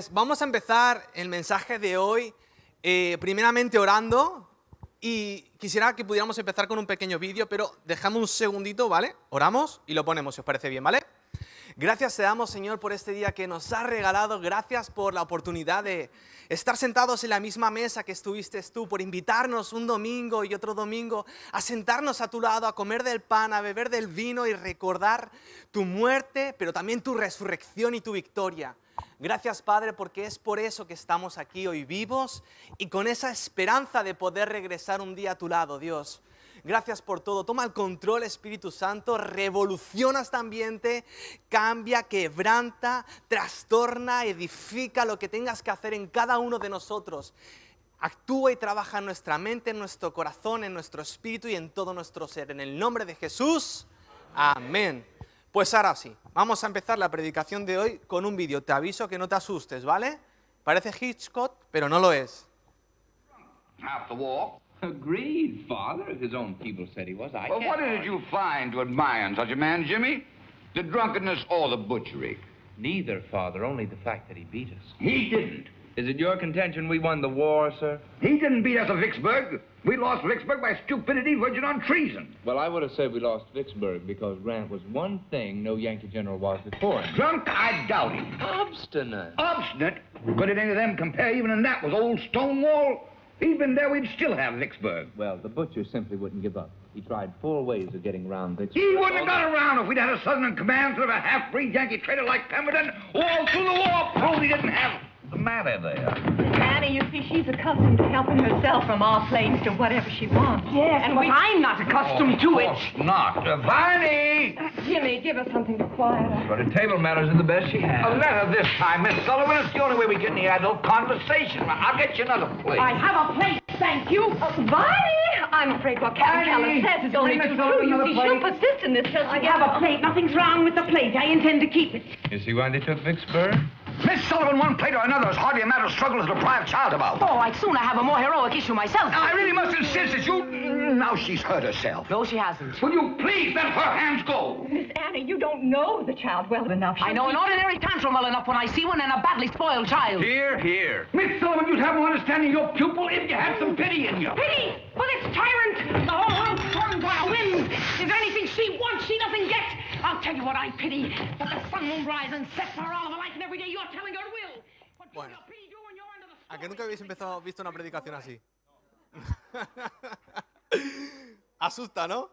Pues vamos a empezar el mensaje de hoy, primeramente orando, y quisiera que pudiéramos empezar con un pequeño vídeo, pero dejamos un segundito, ¿vale? Oramos y lo ponemos, si os parece bien, ¿vale? Gracias te damos, Señor, por este día que nos has regalado. Gracias por la oportunidad de estar sentados en la misma mesa que estuviste tú, por invitarnos un domingo y otro domingo a sentarnos a tu lado, a comer del pan, a beber del vino y recordar tu muerte, pero también tu resurrección y tu victoria. Gracias, Padre, porque es por eso que estamos aquí hoy vivos y con esa esperanza de poder regresar un día a tu lado, Dios. Gracias por todo. Toma el control, Espíritu Santo. Revoluciona este ambiente. Cambia, quebranta, trastorna, edifica lo que tengas que hacer en cada uno de nosotros. Actúa y trabaja en nuestra mente, en nuestro corazón, en nuestro espíritu y en todo nuestro ser. En el nombre de Jesús. Amén. Pues ahora sí, vamos a empezar la predicación de hoy con un vídeo. Te aviso que no te asustes, ¿vale? Parece Hitchcock, pero no lo es. Half the war. Agreed, Father. If his own people said he was, I Well, can't. what did you find to admire in such a man, Jimmy? The drunkenness or the butchery? Neither, Father, only the fact that he beat us. He didn't. Is it your contention we won the war, sir? He didn't beat us at Vicksburg. We lost Vicksburg by stupidity verging on treason. Well, I would have said we lost Vicksburg because Grant was one thing no Yankee general was before him. Drunk, I doubt him. Obstinate. Obstinate? Could any of them compare even in that with old Stonewall? If he'd been there, we'd still have Vicksburg. Well, the butcher simply wouldn't give up. He tried 4 ways of getting around Vicksburg. He wouldn't have got around if we'd had a Southern command instead of a half-breed Yankee trader like Pemberton. All through the war, proved he didn't have. What's the matter there? Annie, you see, she's accustomed to helping herself from our plates to whatever she wants. Yes, and but I'm not accustomed to it. Of course not. Varney! Jimmy, give us something to quiet her. But her table manners are the best she has. A letter this time, Miss Sullivan. It's the only way we get any adult conversation. I'll get you another plate. I have a plate, thank you. Varney! I'm afraid what Captain Varney, Keller says is only bring too us over true. You another see, she'll plate. persist in this till I she have gets a plate. Nothing's wrong with the plate. I intend to keep it. You see why they took Vicksburg? Miss Sullivan, one plate or another is hardly a matter of struggle to deprive a child about. Oh, I'd sooner have a more heroic issue myself. Now, I really must insist that you... Now she's hurt herself. No, she hasn't. Will you please let her hands go? Miss Annie, you don't know the child well enough. I know an ordinary tantrum well enough when I see one and a badly spoiled child. Here, here. Miss Sullivan, you'd have more understanding of your pupil if you had some pity in you. Pity! Well, it's tyrant! The whole house turned by a wind! Is there anything she wants she doesn't get? I'll tell you what I pity. That the sun won't rise and set for all of a life, and every day you're telling her will. What Bueno. will pity do when you're under the ¿A que nunca habéis visto una predicación así? Asusta, ¿no?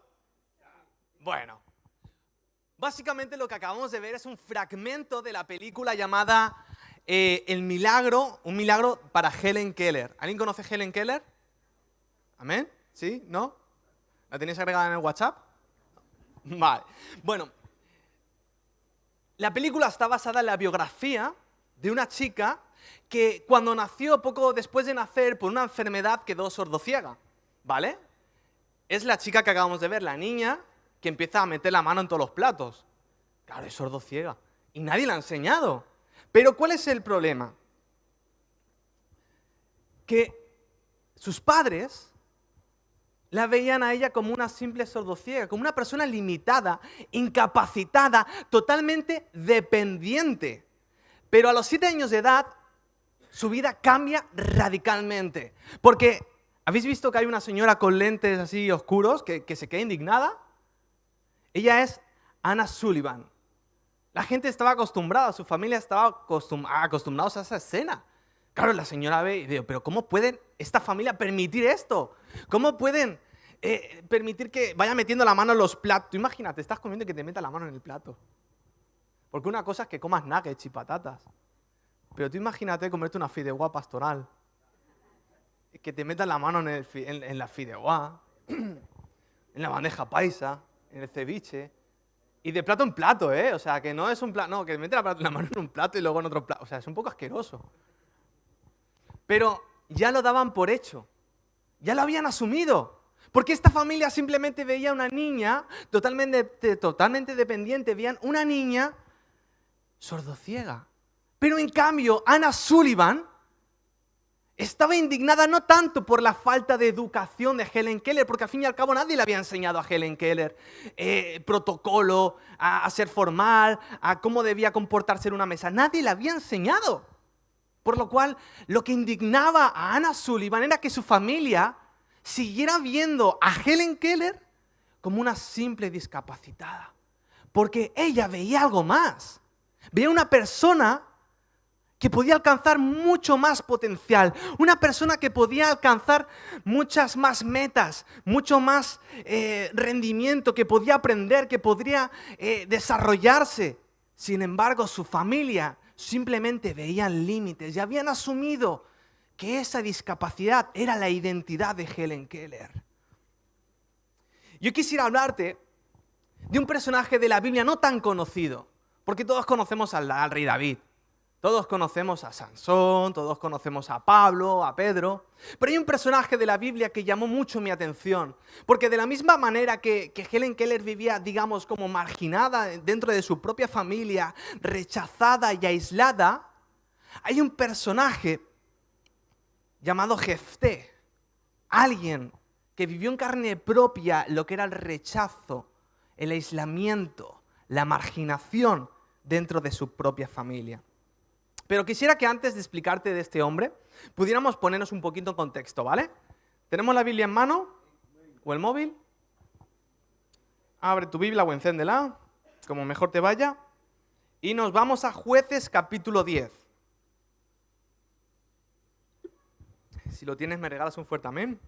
Bueno. Básicamente lo que acabamos de ver es un fragmento de la película llamada El Milagro, un milagro para Helen Keller. ¿Alguien conoce a Helen Keller? ¿Amén? ¿Sí? ¿No? ¿La tenéis agregada en el WhatsApp? Vale. Bueno, la película está basada en la biografía de una chica que cuando nació, poco después de nacer, por una enfermedad quedó sordociega, ¿vale? Es la chica que acabamos de ver, la niña que empieza a meter la mano en todos los platos. Claro, es sordociega y nadie la ha enseñado. Pero ¿cuál es el problema? Que sus padres la veían a ella como una simple sordociega, como una persona limitada, incapacitada, totalmente dependiente. Pero a los 7 años de edad, su vida cambia radicalmente. Porque, ¿habéis visto que hay una señora con lentes así oscuros que se queda indignada? Ella es Anna Sullivan. La gente estaba acostumbrada, su familia estaba acostumbrados a esa escena. Claro, la señora ve y dice, pero ¿cómo pueden esta familia permitir esto? ¿Cómo pueden permitir que vaya metiendo la mano en los platos? Tú imagínate, estás comiendo y que te meta la mano en el plato. Porque una cosa es que comas nuggets y patatas. Pero tú imagínate comerte una fideuá pastoral. Que te metan la mano en la fideuá, en la bandeja paisa, en el ceviche. Y de plato en plato, ¿eh? O sea, que no es un plato, no, que mete la mano en un plato y luego en otro plato. O sea, es un poco asqueroso. Pero ya lo daban por hecho. Ya lo habían asumido. Porque esta familia simplemente veía una niña totalmente dependiente. Veían una niña sordociega. Pero en cambio, Anna Sullivan estaba indignada no tanto por la falta de educación de Helen Keller, porque al fin y al cabo nadie le había enseñado a Helen Keller protocolo, a ser formal, a cómo debía comportarse en una mesa. Nadie le había enseñado. Por lo cual, lo que indignaba a Anna Sullivan era que su familia siguiera viendo a Helen Keller como una simple discapacitada. Porque ella veía algo más. Veía una persona que podía alcanzar mucho más potencial. Una persona que podía alcanzar muchas más metas, mucho más rendimiento, que podía aprender, que podría desarrollarse. Sin embargo, su familia simplemente veían límites y habían asumido que esa discapacidad era la identidad de Helen Keller. Yo quisiera hablarte de un personaje de la Biblia no tan conocido, porque todos conocemos al rey David, todos conocemos a Sansón, todos conocemos a Pablo, a Pedro, pero hay un personaje de la Biblia que llamó mucho mi atención, porque de la misma manera que Helen Keller vivía, digamos, como marginada dentro de su propia familia, rechazada y aislada, hay un personaje llamado Jefté, alguien que vivió en carne propia lo que era el rechazo, el aislamiento, la marginación dentro de su propia familia. Pero quisiera que antes de explicarte de este hombre, pudiéramos ponernos un poquito en contexto, ¿vale? ¿Tenemos la Biblia en mano? ¿O el móvil? Abre tu Biblia o encéndela, como mejor te vaya. Y nos vamos a Jueces capítulo 10. Si lo tienes, me regalas un fuerte amén.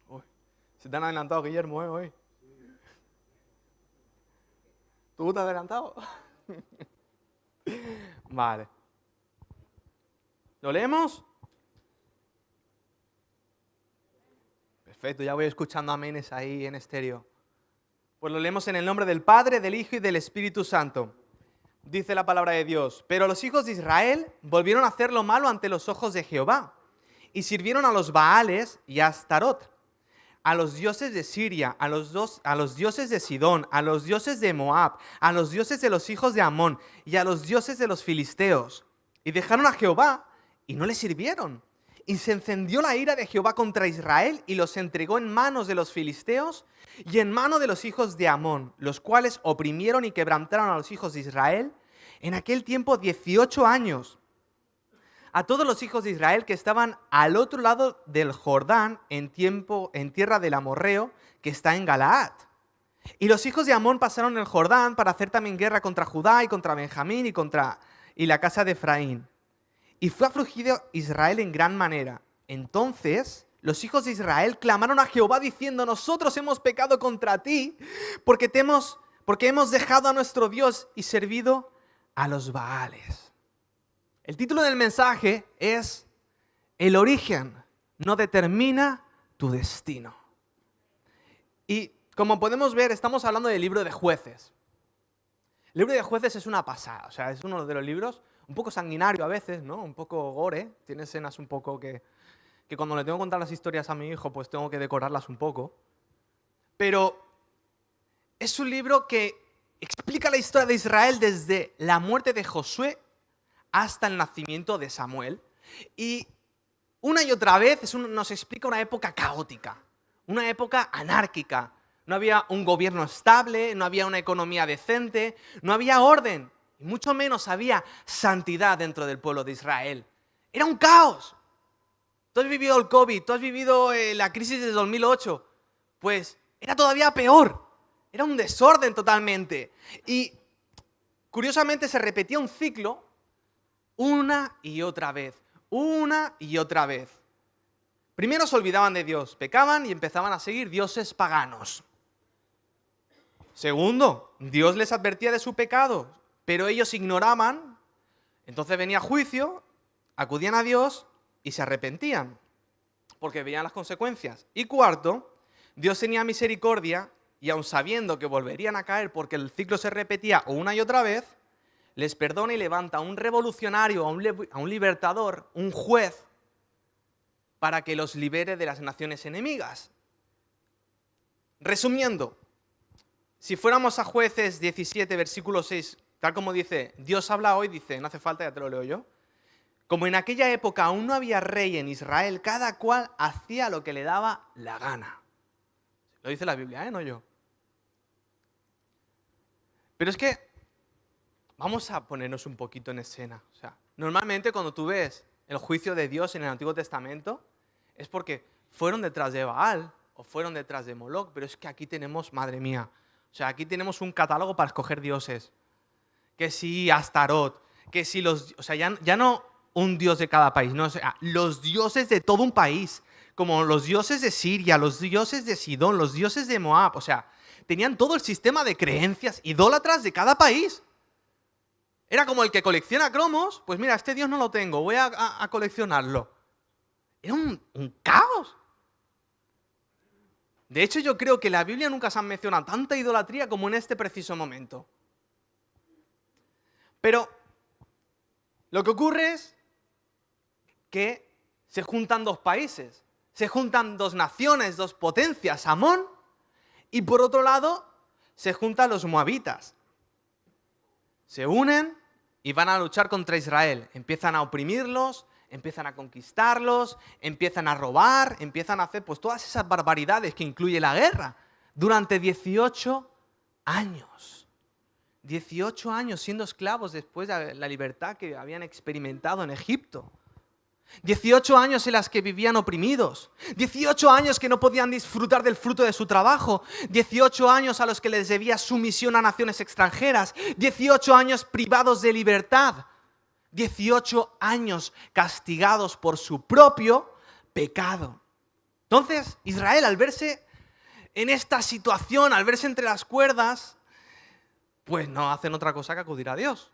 Uy, se te han adelantado, Guillermo, hoy. ¿Tú te has adelantado? Vale. ¿Lo leemos? Perfecto, ya voy escuchando amenes ahí en estéreo. Pues lo leemos en el nombre del Padre, del Hijo y del Espíritu Santo. Dice la palabra de Dios: pero los hijos de Israel volvieron a hacer lo malo ante los ojos de Jehová y sirvieron a los Baales y a Astarot, a los dioses de Siria, a los dioses de Sidón, a los dioses de Moab, a los dioses de los hijos de Amón y a los dioses de los filisteos. Y dejaron a Jehová y no le sirvieron. Y se encendió la ira de Jehová contra Israel y los entregó en manos de los filisteos y en mano de los hijos de Amón, los cuales oprimieron y quebrantaron a los hijos de Israel en aquel tiempo 18 años. A todos los hijos de Israel que estaban al otro lado del Jordán, en tierra del amorreo, que está en Galaad. Y los hijos de Amón pasaron el Jordán para hacer también guerra contra Judá y contra Benjamín y la casa de Efraín. Y fue afligido Israel en gran manera. Entonces los hijos de Israel clamaron a Jehová diciendo: nosotros hemos pecado contra ti, porque hemos dejado a nuestro Dios y servido a los Baales. El título del mensaje es: el origen no determina tu destino. Y como podemos ver, estamos hablando del libro de Jueces. El libro de Jueces es una pasada, o sea, es uno de los libros un poco sanguinario a veces, ¿no? Un poco gore, tiene escenas un poco que cuando le tengo que contar las historias a mi hijo, pues tengo que decorarlas un poco. Pero es un libro que explica la historia de Israel desde la muerte de Josué hasta el nacimiento de Samuel. Y una y otra vez nos explica una época caótica, una época anárquica. No había un gobierno estable, no había una economía decente, no había orden, y mucho menos había santidad dentro del pueblo de Israel. Era un caos. Tú has vivido el COVID, tú has vivido la crisis de 2008, pues era todavía peor. Era un desorden totalmente. Y curiosamente se repetía un ciclo una y otra vez, una y otra vez. Primero se olvidaban de Dios, pecaban y empezaban a seguir dioses paganos. Segundo, Dios les advertía de su pecado, pero ellos ignoraban. Entonces venía juicio, acudían a Dios y se arrepentían, porque veían las consecuencias. Y cuarto, Dios tenía misericordia y aun sabiendo que volverían a caer porque el ciclo se repetía una y otra vez, les perdona y levanta a un revolucionario, a un libertador, un juez, para que los libere de las naciones enemigas. Resumiendo, si fuéramos a Jueces 17, versículo 6, tal como dice, Dios habla hoy, dice, no hace falta, ya te lo leo yo. Como en aquella época aún no había rey en Israel, cada cual hacía lo que le daba la gana. Lo dice la Biblia, no yo. Pero es que vamos a ponernos un poquito en escena. O sea, Normalmente cuando tú ves el juicio de Dios en el Antiguo Testamento es porque fueron detrás de Baal o fueron detrás de Moloch, pero es que aquí tenemos, madre mía, o sea, aquí tenemos un catálogo para escoger dioses. Que si Astarot, que si o sea, ya no un dios de cada país, no, o sea, los dioses de todo un país, como los dioses de Siria, los dioses de Sidón, los dioses de Moab, o sea, tenían todo el sistema de creencias idólatras de cada país. Era como el que colecciona cromos, pues mira, este dios no lo tengo, voy a coleccionarlo. Era un caos. De hecho, yo creo que en la Biblia nunca se han mencionado tanta idolatría como en este preciso momento. Pero lo que ocurre es que se juntan dos países, se juntan dos naciones, dos potencias, Amón, y por otro lado se juntan los moabitas. Se unen y van a luchar contra Israel. Empiezan a oprimirlos, empiezan a conquistarlos, empiezan a robar, empiezan a hacer pues todas esas barbaridades que incluye la guerra durante 18 años. 18 años siendo esclavos después de la libertad que habían experimentado en Egipto. 18 años en las que vivían oprimidos. 18 años que no podían disfrutar del fruto de su trabajo. 18 años a los que les debía sumisión a naciones extranjeras. 18 años privados de libertad. 18 años castigados por su propio pecado. Entonces, Israel, al verse en esta situación, al verse entre las cuerdas, pues no hacen otra cosa que acudir a Dios.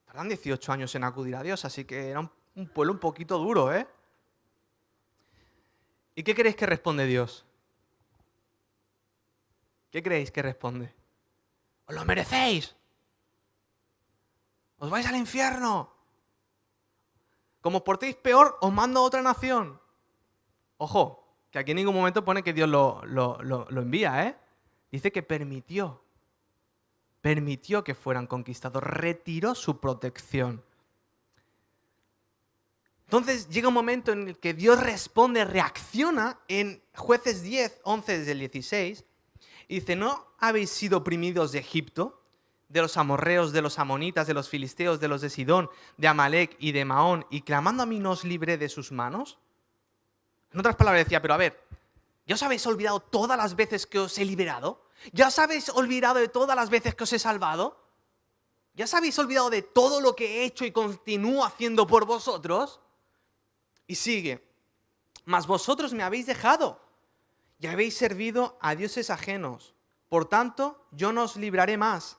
Tardan 18 años en acudir a Dios, así que era un pueblo un poquito duro, ¿eh? ¿Y qué creéis que responde Dios? ¿Qué creéis que responde? ¡Os lo merecéis! ¡Os vais al infierno! Como os portéis peor, os mando a otra nación. Ojo, que aquí en ningún momento pone que Dios lo envía, ¿eh? Dice que permitió que fueran conquistados, retiró su protección. Entonces llega un momento en el que Dios responde, reacciona en Jueces 10, 11 desde el 16, y dice, ¿no habéis sido oprimidos de Egipto? De los amorreos, de los amonitas, de los filisteos, de los de Sidón, de Amalec y de Maón, y clamando a mí no os libré de sus manos. En otras palabras decía, pero a ver, ¿ya os habéis olvidado todas las veces que os he liberado? ¿Ya os habéis olvidado de todas las veces que os he salvado? ¿Ya os habéis olvidado de todo lo que he hecho y continúo haciendo por vosotros? Y sigue, mas vosotros me habéis dejado y habéis servido a dioses ajenos. Por tanto, yo no os libraré más.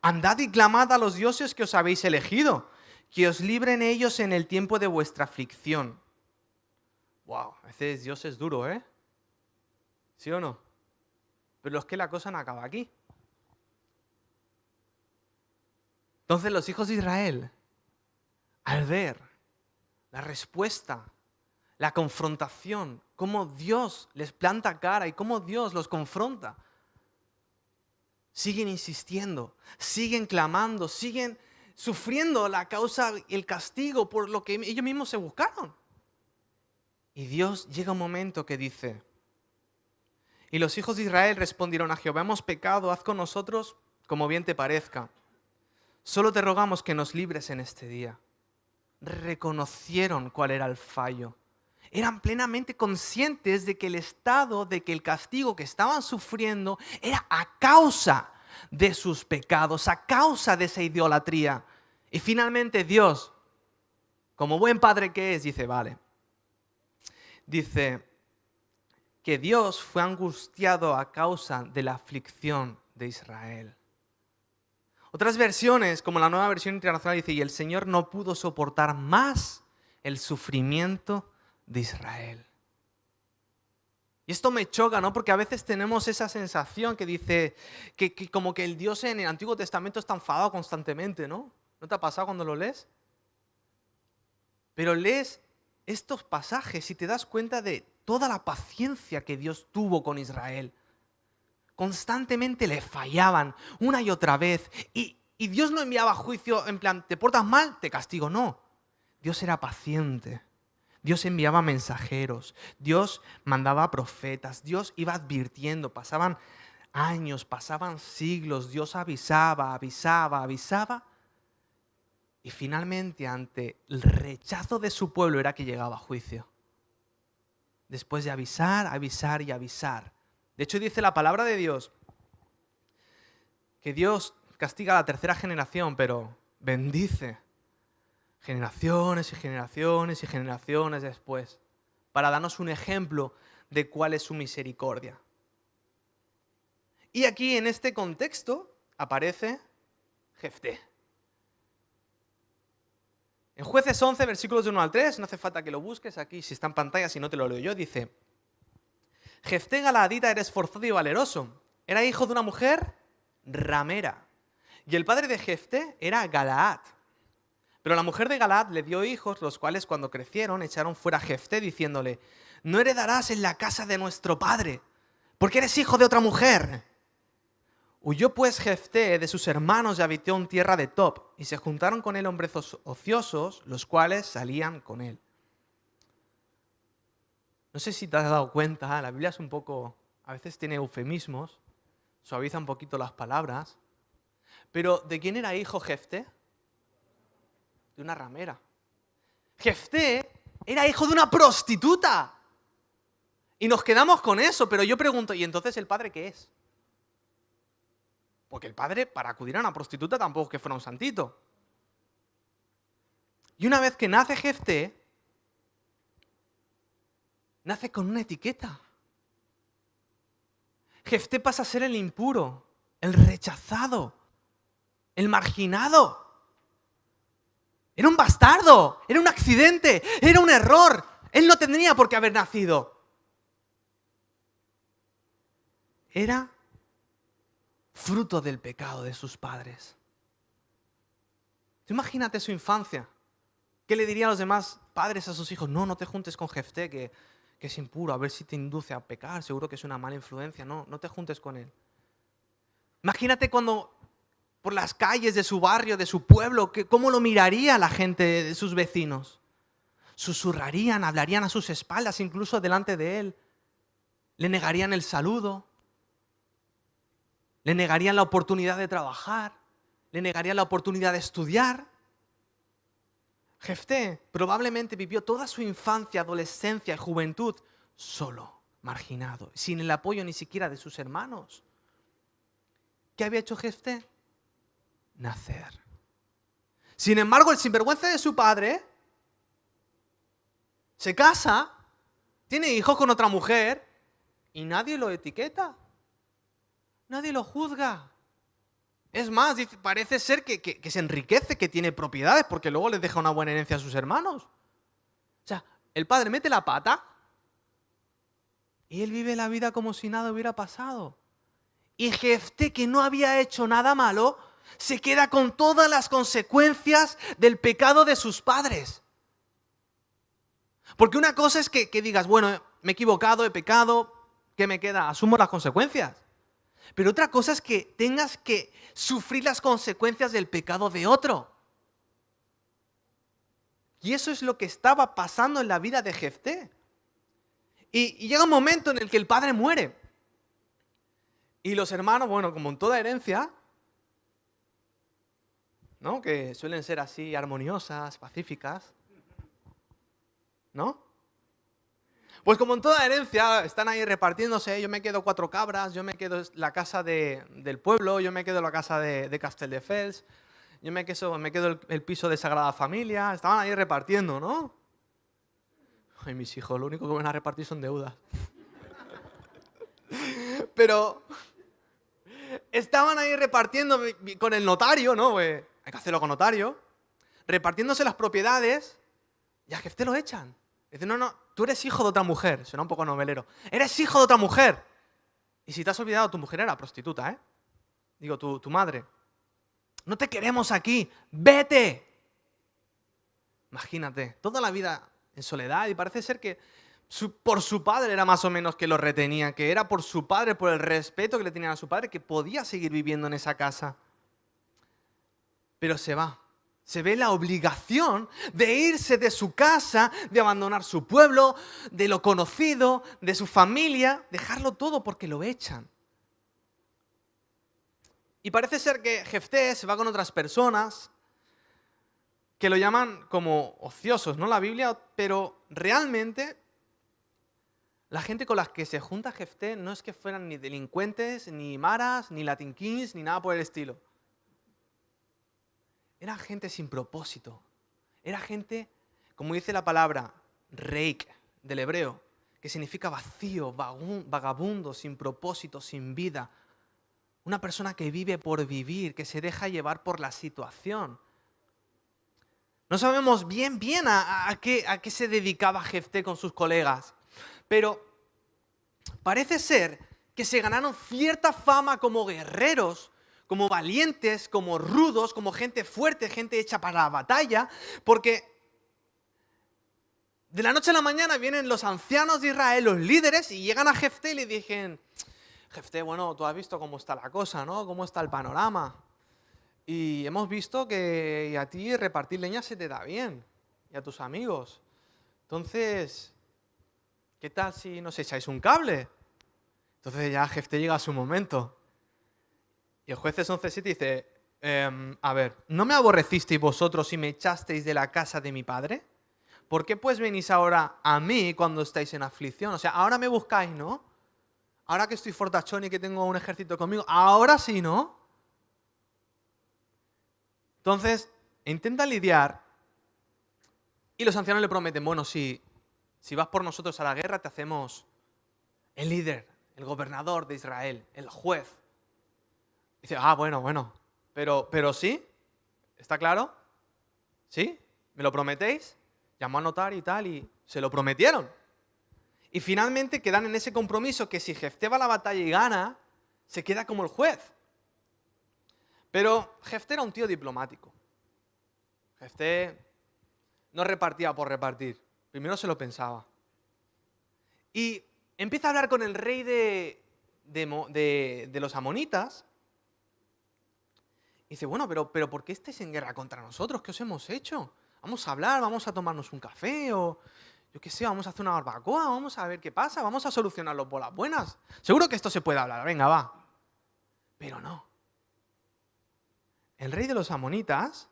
Andad y clamad a los dioses que os habéis elegido, que os libren ellos en el tiempo de vuestra aflicción. Wow, a veces Dios es duro, ¿eh? ¿Sí o no? Pero es que la cosa no acaba aquí. Entonces los hijos de Israel, al ver la respuesta, la confrontación, cómo Dios les planta cara y cómo Dios los confronta, siguen insistiendo, siguen clamando, siguen sufriendo la causa y el castigo por lo que ellos mismos se buscaron. Y Dios llega un momento que dice, y los hijos de Israel respondieron a Jehová, hemos pecado, haz con nosotros como bien te parezca. Solo te rogamos que nos libres en este día. Reconocieron cuál era el fallo. Eran plenamente conscientes de que el estado, de que el castigo que estaban sufriendo era a causa de sus pecados, a causa de esa idolatría. Y finalmente Dios, como buen padre que es, dice, vale. Dice que Dios fue angustiado a causa de la aflicción de Israel. Otras versiones, como la Nueva Versión Internacional, dice, y el Señor no pudo soportar más el sufrimiento de Israel. Y esto me choca, ¿no? Porque a veces tenemos esa sensación que dice que como que el Dios en el Antiguo Testamento está enfadado constantemente, ¿no? ¿No te ha pasado cuando lo lees? Pero lees estos pasajes y te das cuenta de toda la paciencia que Dios tuvo con Israel. Constantemente le fallaban una y otra vez. Y Dios no enviaba juicio en plan, te portas mal, te castigo. No. Dios era paciente. Dios enviaba mensajeros. Dios mandaba profetas. Dios iba advirtiendo. Pasaban años, pasaban siglos. Dios avisaba. Y finalmente, ante el rechazo de su pueblo, era que llegaba a juicio. Después de avisar, avisar y avisar. De hecho, dice la palabra de Dios que Dios castiga a la tercera generación, pero bendice generaciones y generaciones y generaciones después, para darnos un ejemplo de cuál es su misericordia. Y aquí, en este contexto, aparece Jefté. En Jueces 11, versículos de 1 al 3, no hace falta que lo busques aquí, si está en pantalla, si no te lo leo yo, dice: Jefté Galaadita era esforzado y valeroso. Era hijo de una mujer ramera. Y el padre de Jefté era Galaad. Pero la mujer de Galaad le dio hijos, los cuales cuando crecieron echaron fuera a Jefté diciéndole: no heredarás en la casa de nuestro padre, porque eres hijo de otra mujer. Huyó pues Jefté de sus hermanos y habitó en tierra de Tob, y se juntaron con él hombres ociosos, los cuales salían con él. No sé si te has dado cuenta, la Biblia es un poco, a veces tiene eufemismos, suaviza un poquito las palabras, pero ¿de quién era hijo Jefté? De una ramera. Jefté era hijo de una prostituta. Y nos quedamos con eso, pero yo pregunto, ¿y entonces el padre qué es? Porque el padre, para acudir a una prostituta, tampoco es que fuera un santito. Y una vez que nace Jefté, nace con una etiqueta. Jefté pasa a ser el impuro, el rechazado, el marginado. Era un bastardo, era un accidente, era un error. Él no tendría por qué haber nacido. Era fruto del pecado de sus padres. Tú imagínate su infancia. ¿Qué le dirían los demás padres a sus hijos? No te juntes con Jefté, que es impuro, a ver si te induce a pecar, seguro que es una mala influencia. No te juntes con él. Imagínate cuando por las calles de su barrio, de su pueblo, cómo lo miraría la gente de sus vecinos. Susurrarían, hablarían a sus espaldas, incluso delante de él. Le negarían el saludo. Le negarían la oportunidad de trabajar. Le negarían la oportunidad de estudiar. Jefté probablemente vivió toda su infancia, adolescencia y juventud solo, marginado, sin el apoyo ni siquiera de sus hermanos. ¿Qué había hecho Jefté? Nacer. Sin embargo, el sinvergüenza de su padre se casa, tiene hijos con otra mujer y nadie lo etiqueta. Nadie lo juzga. Es más, parece ser que se enriquece, que tiene propiedades, porque luego les deja una buena herencia a sus hermanos. O sea, el padre mete la pata y él vive la vida como si nada hubiera pasado. Y Jefté, que no había hecho nada malo, se queda con todas las consecuencias del pecado de sus padres. Porque una cosa es que digas, bueno, me he equivocado, he pecado, ¿qué me queda? Asumo las consecuencias. Pero otra cosa es que tengas que sufrir las consecuencias del pecado de otro. Y eso es lo que estaba pasando en la vida de Jefté. Y llega un momento en el que el padre muere. Y los hermanos, bueno, como en toda herencia, ¿no? Que suelen ser así armoniosas, pacíficas, ¿no? Pues como en toda herencia, están ahí repartiéndose, yo me quedo 4 cabras, yo me quedo la casa del pueblo, yo me quedo la casa de Castelldefels, yo me quedo el piso de Sagrada Familia, estaban ahí repartiendo, ¿no? Ay, mis hijos, lo único que van a repartir son deudas. Pero estaban ahí repartiendo con el notario, ¿no? Hay que hacerlo con notario, repartiéndose las propiedades y a Jefté lo echan. Dice, no, tú eres hijo de otra mujer. Suena un poco novelero. Eres hijo de otra mujer. Y si te has olvidado, tu mujer era prostituta, ¿eh? Digo, tu madre. No te queremos aquí. ¡Vete! Imagínate, toda la vida en soledad. Y parece ser que por su padre era más o menos que lo retenía. Que era por su padre, por el respeto que le tenían a su padre, que podía seguir viviendo en esa casa. Pero se va. Se ve la obligación de irse de su casa, de abandonar su pueblo, de lo conocido, de su familia, dejarlo todo porque lo echan. Y parece ser que Jefté se va con otras personas que lo llaman como ociosos, ¿no? La Biblia, pero realmente la gente con la que se junta Jefté no es que fueran ni delincuentes, ni maras, ni Latin Kings, ni nada por el estilo. Era gente sin propósito. Era gente, como dice la palabra, reik, del hebreo, que significa vacío, vagabundo, sin propósito, sin vida. Una persona que vive por vivir, que se deja llevar por la situación. No sabemos bien a qué se dedicaba Jefté con sus colegas, pero parece ser que se ganaron cierta fama como guerreros, como valientes, como rudos, como gente fuerte, gente hecha para la batalla, porque de la noche a la mañana vienen los ancianos de Israel, los líderes, y llegan a Jefté y le dicen: Jefté, bueno, tú has visto cómo está la cosa, ¿no? Cómo está el panorama. Y hemos visto que a ti repartir leña se te da bien, y a tus amigos. Entonces, ¿qué tal si nos echáis un cable? Entonces ya Jefté llega a su momento. Y el Jueces 11:7 dice: a ver, ¿no me aborrecisteis vosotros y me echasteis de la casa de mi padre? ¿Por qué pues venís ahora a mí cuando estáis en aflicción? O sea, ahora me buscáis, ¿no? Ahora que estoy fortachón y que tengo un ejército conmigo, ahora sí, ¿no? Entonces, intenta lidiar y los ancianos le prometen: bueno, si vas por nosotros a la guerra, te hacemos el líder, el gobernador de Israel, el juez. Dice: bueno, pero sí, ¿está claro? ¿Sí? ¿Me lo prometéis? Llamó a notar y tal, y se lo prometieron. Y finalmente quedan en ese compromiso que si Jefté va a la batalla y gana, se queda como el juez. Pero Jefté era un tío diplomático. Jefté no repartía por repartir. Primero se lo pensaba. Y empieza a hablar con el rey de los amonitas. Y dice: bueno, pero ¿por qué estáis en guerra contra nosotros? ¿Qué os hemos hecho? Vamos a hablar, vamos a tomarnos un café o yo qué sé, vamos a hacer una barbacoa, vamos a ver qué pasa, vamos a solucionarlo por las buenas. Seguro que esto se puede hablar, venga, va. Pero no. El rey de los amonitas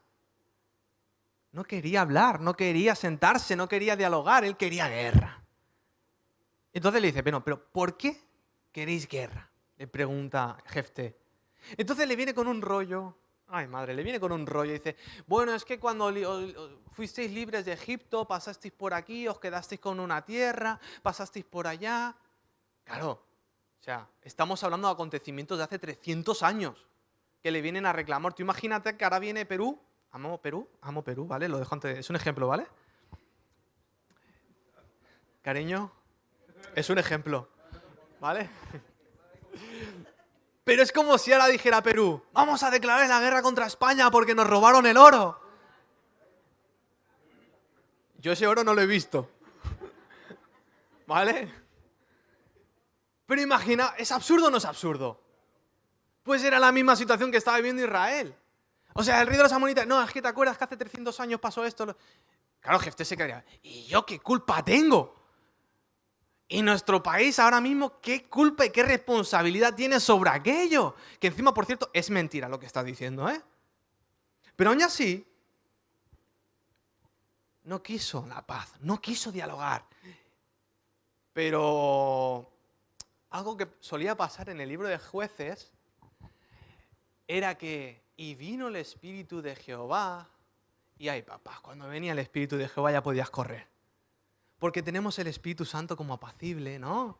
no quería hablar, no quería sentarse, no quería dialogar, él quería guerra. Entonces le dice: pero ¿por qué queréis guerra? Le pregunta Jefté. Entonces le viene con un rollo. Ay, madre, le viene con un rollo y dice: bueno, es que cuando fuisteis libres de Egipto, pasasteis por aquí, os quedasteis con una tierra, pasasteis por allá. Claro, o sea, estamos hablando de acontecimientos de hace 300 años que le vienen a reclamar. Tú imagínate que ahora viene Perú. Amo Perú, ¿vale? Lo dejo antes, es un ejemplo, ¿vale? Cariño, es un ejemplo, ¿vale? Pero es como si ahora dijera Perú: vamos a declarar la guerra contra España porque nos robaron el oro. Yo ese oro no lo he visto. ¿Vale? Pero imagina, ¿es absurdo o no es absurdo? Pues era la misma situación que estaba viviendo Israel. O sea, el rey de los amonitas: no, es que te acuerdas que hace 300 años pasó esto. Claro, Jefté se quedaría: ¿y yo qué culpa tengo? Y nuestro país ahora mismo, ¿qué culpa y qué responsabilidad tiene sobre aquello? Que encima, por cierto, es mentira lo que está diciendo, ¿eh? Pero aún así, no quiso la paz, no quiso dialogar. Pero algo que solía pasar en el libro de Jueces era que: y vino el Espíritu de Jehová. Y ay, papá, cuando venía el Espíritu de Jehová ya podías correr. Porque tenemos el Espíritu Santo como apacible, ¿no?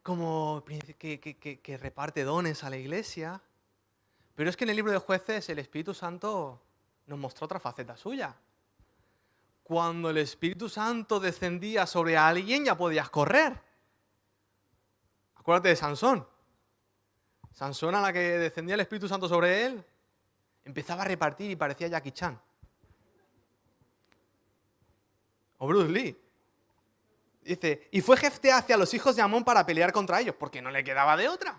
Como que reparte dones a la iglesia. Pero es que en el libro de Jueces el Espíritu Santo nos mostró otra faceta suya. Cuando el Espíritu Santo descendía sobre alguien ya podías correr. Acuérdate de Sansón. Sansón, a la que descendía el Espíritu Santo sobre él, empezaba a repartir y parecía Jackie Chan. O Bruce Lee. Dice: y fue Jefté hacia los hijos de Amón para pelear contra ellos, porque no le quedaba de otra.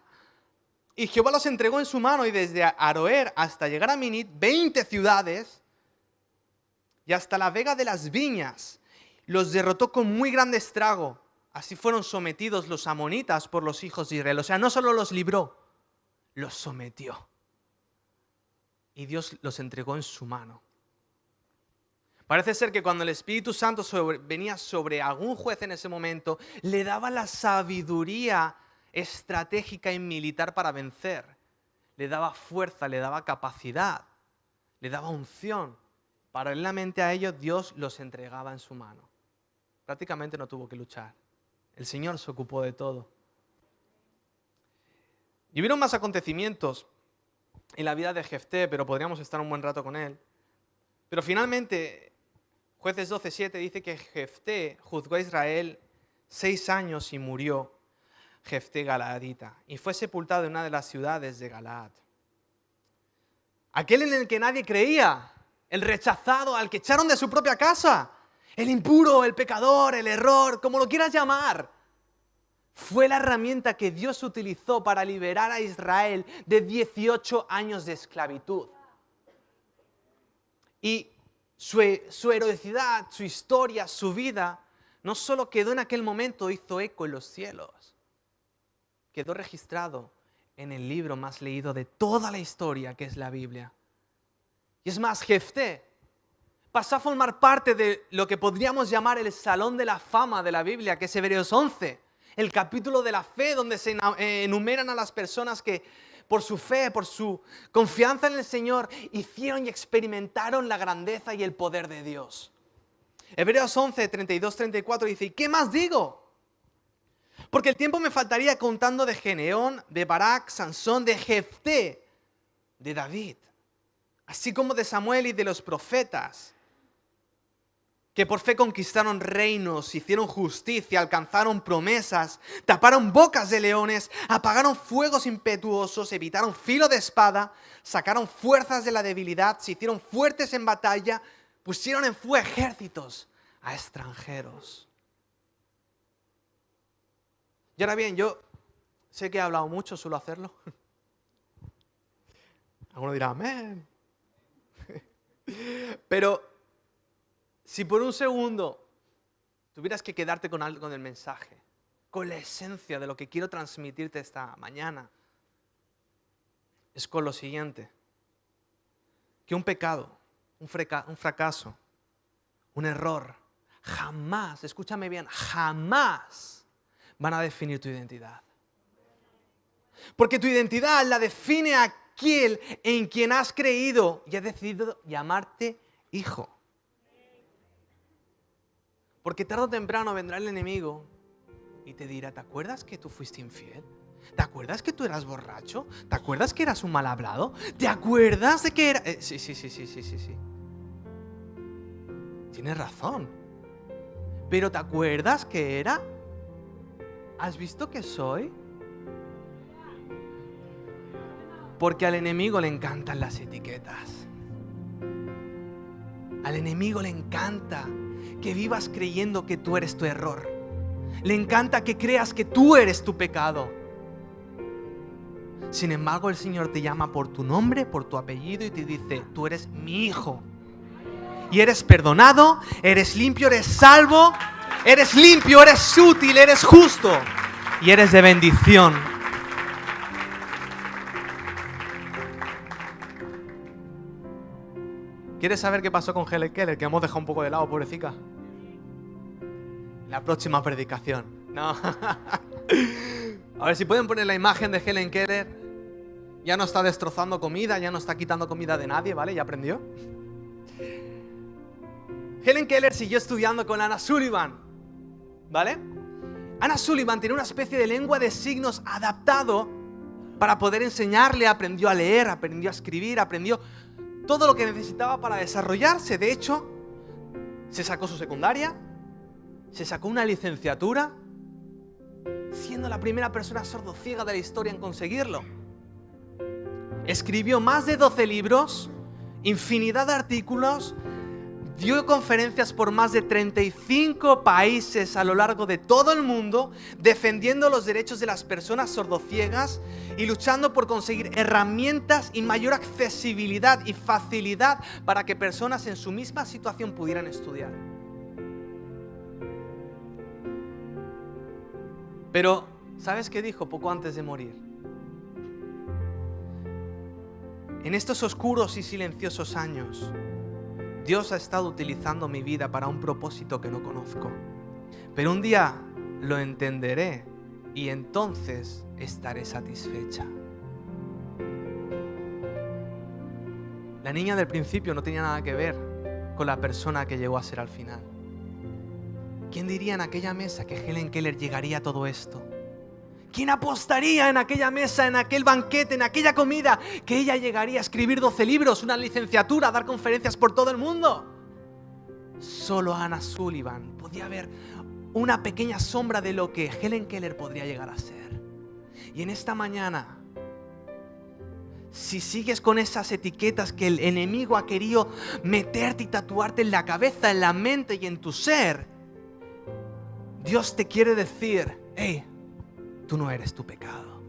Y Jehová los entregó en su mano, y desde Aroer hasta llegar a Minit, 20 ciudades, y hasta la vega de las viñas, los derrotó con muy grande estrago. Así fueron sometidos los amonitas por los hijos de Israel. O sea, no solo los libró, los sometió. Y Dios los entregó en su mano. Parece ser que cuando el Espíritu Santo venía sobre algún juez en ese momento, le daba la sabiduría estratégica y militar para vencer. Le daba fuerza, le daba capacidad, le daba unción. Paralelamente a ello, Dios los entregaba en su mano. Prácticamente no tuvo que luchar. El Señor se ocupó de todo. Y hubieron más acontecimientos en la vida de Jefté, pero podríamos estar un buen rato con él. Pero finalmente, Jueces 12:7 dice que Jefté juzgó a Israel 6 años y murió Jefté Galaadita, y fue sepultado en una de las ciudades de Galaad. Aquel en el que nadie creía, el rechazado, al que echaron de su propia casa, el impuro, el pecador, el error, como lo quieras llamar, fue la herramienta que Dios utilizó para liberar a Israel de 18 años de esclavitud. Y su heroicidad, su historia, su vida, no solo quedó en aquel momento, hizo eco en los cielos. Quedó registrado en el libro más leído de toda la historia, que es la Biblia. Y es más, Jefté pasó a formar parte de lo que podríamos llamar el Salón de la Fama de la Biblia, que es Hebreos 11, el capítulo de la fe, donde se enumeran a las personas que por su fe, por su confianza en el Señor, hicieron y experimentaron la grandeza y el poder de Dios. Hebreos 11, 32-34 dice, ¿y qué más digo? Porque el tiempo me faltaría contando de Geneón, de Barak, Sansón, de Jefté, de David, así como de Samuel y de los profetas, que por fe conquistaron reinos, hicieron justicia, alcanzaron promesas, taparon bocas de leones, apagaron fuegos impetuosos, evitaron filo de espada, sacaron fuerzas de la debilidad, se hicieron fuertes en batalla, pusieron en fuego ejércitos a extranjeros. Y ahora bien, yo sé que he hablado mucho, suelo hacerlo. Alguno dirá, amén. Pero si por un segundo tuvieras que quedarte con algo del mensaje, con la esencia de lo que quiero transmitirte esta mañana, es con lo siguiente: que un pecado, un fracaso, un error, jamás, escúchame bien, jamás van a definir tu identidad. Porque tu identidad la define aquel en quien has creído y has decidido llamarte hijo. Porque tarde o temprano vendrá el enemigo y te dirá, ¿te acuerdas que tú fuiste infiel? ¿Te acuerdas que tú eras borracho? ¿Te acuerdas que eras un mal hablado? ¿Te acuerdas de que era...? Sí. Tienes razón. Pero ¿te acuerdas que era? ¿Has visto que soy? Porque al enemigo le encantan las etiquetas. Al enemigo le encanta que vivas creyendo que tú eres tu error. Le encanta que creas que tú eres tu pecado. Sin embargo, el Señor te llama por tu nombre, por tu apellido y te dice, tú eres mi hijo. Y eres perdonado, eres limpio, eres salvo, eres limpio, eres útil, eres justo y eres de bendición. ¿Quieres saber qué pasó con Helen Keller? Que hemos dejado un poco de lado, pobrecita. La próxima predicación. No. A ver si pueden poner la imagen de Helen Keller. Ya no está destrozando comida, ya no está quitando comida de nadie, ¿vale? Ya aprendió. Helen Keller siguió estudiando con Anna Sullivan, ¿vale? Anna Sullivan tiene una especie de lengua de signos adaptado para poder enseñarle. Aprendió a leer, aprendió a escribir, aprendió todo lo que necesitaba para desarrollarse. De hecho, se sacó su secundaria, se sacó una licenciatura, siendo la primera persona sordociega de la historia en conseguirlo. Escribió más de 12 libros, infinidad de artículos, dio conferencias por más de 35 países a lo largo de todo el mundo, defendiendo los derechos de las personas sordociegas y luchando por conseguir herramientas y mayor accesibilidad y facilidad para que personas en su misma situación pudieran estudiar. Pero, ¿sabes qué dijo poco antes de morir? En estos oscuros y silenciosos años, Dios ha estado utilizando mi vida para un propósito que no conozco. Pero un día lo entenderé y entonces estaré satisfecha. La niña del principio no tenía nada que ver con la persona que llegó a ser al final. ¿Quién diría en aquella mesa que Helen Keller llegaría a todo esto? ¿Quién apostaría en aquella mesa, en aquel banquete, en aquella comida, que ella llegaría a escribir 12 libros, una licenciatura, a dar conferencias por todo el mundo? Solo Anna Sullivan podía ver una pequeña sombra de lo que Helen Keller podría llegar a ser. Y en esta mañana, si sigues con esas etiquetas que el enemigo ha querido meterte y tatuarte en la cabeza, en la mente y en tu ser, Dios te quiere decir: hey, tú no eres tu pecado.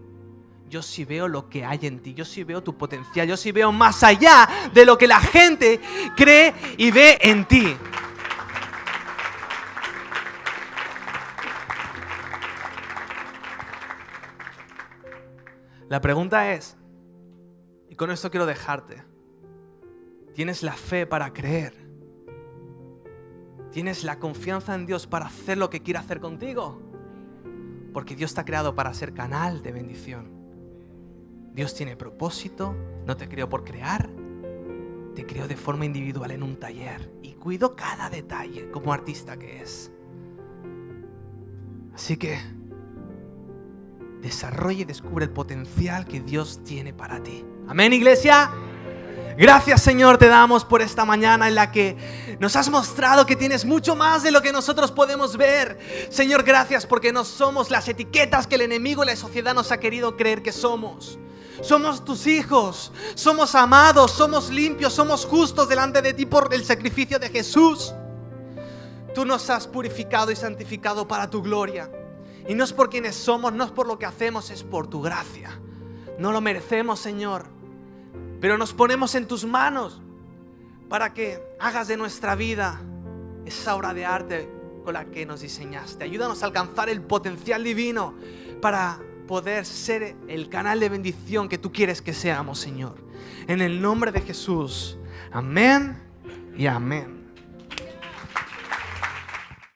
Yo sí veo lo que hay en ti, yo sí veo tu potencial, yo sí veo más allá de lo que la gente cree y ve en ti. La pregunta es, y con esto quiero dejarte, ¿tienes la fe para creer? ¿Tienes la confianza en Dios para hacer lo que quiere hacer contigo? Porque Dios te ha creado para ser canal de bendición. Dios tiene propósito, no te creó por crear, te creó de forma individual en un taller y cuidó cada detalle como artista que es. Así que desarrolla y descubre el potencial que Dios tiene para ti. Amén, iglesia. Gracias, Señor, te damos por esta mañana en la que nos has mostrado que tienes mucho más de lo que nosotros podemos ver. Señor, gracias porque no somos las etiquetas que el enemigo y la sociedad nos ha querido creer que somos. Somos tus hijos, somos amados, somos limpios, somos justos delante de ti por el sacrificio de Jesús. Tú nos has purificado y santificado para tu gloria. Y no es por quienes somos, no es por lo que hacemos, es por tu gracia. No lo merecemos, Señor, pero nos ponemos en tus manos para que hagas de nuestra vida esa obra de arte con la que nos diseñaste. Ayúdanos a alcanzar el potencial divino para poder ser el canal de bendición que tú quieres que seamos, Señor. En el nombre de Jesús. Amén y amén.